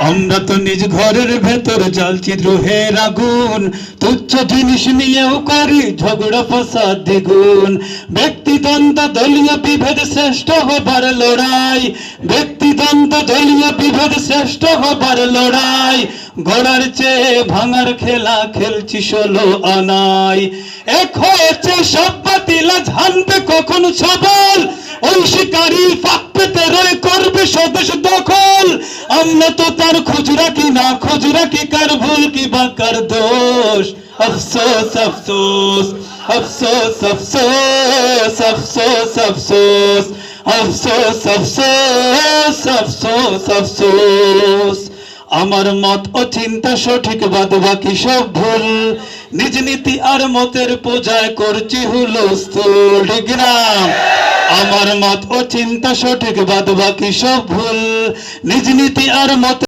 আমরা তো নিজ ঘরের ভেতর জ্বালছি দ্রোহের আগুন, তুচ্ছ জিনিস নিয়েও করি ঝগড়া ফসাদ দ্বিগুণ। ব্যক্তিদ্বন্দ্ব দলীয় বিভেদ শ্রেষ্ঠ হবার লড়াই, ব্যক্তিদ্বন্দ্ব দলীয় বিভেদ শ্রেষ্ঠ হবার লড়াই। গড়ার চেয়ে ভাঙার খেলা খেলছি 16 আনায়। এক হয়েছে সব বাতিলা, ঝানবে কখন সবল, ওই শিকারী ফাঁক পেতে রয়ে করবে স্বদেশ দখল। আমরা তো তার খোঁজ রাখি না, খোঁজ রাখি কার ভুল কি বা কার দোষ। আফসোস আফসোস আফসোস আফসোস আফসোস আফসোস আফসোস আফসোস আফসোস আফসোস। আমার মত ও চিন্তা সঠিক, বাদ বাকি সব ভুল। নিজ নীতি আর মতের পূজায় করছি হুলস্থুল, ঠিক না? আমার মত ও চিন্তা সঠিক, বাদ বাকি সব ভুল। নিজ নীতি আর মত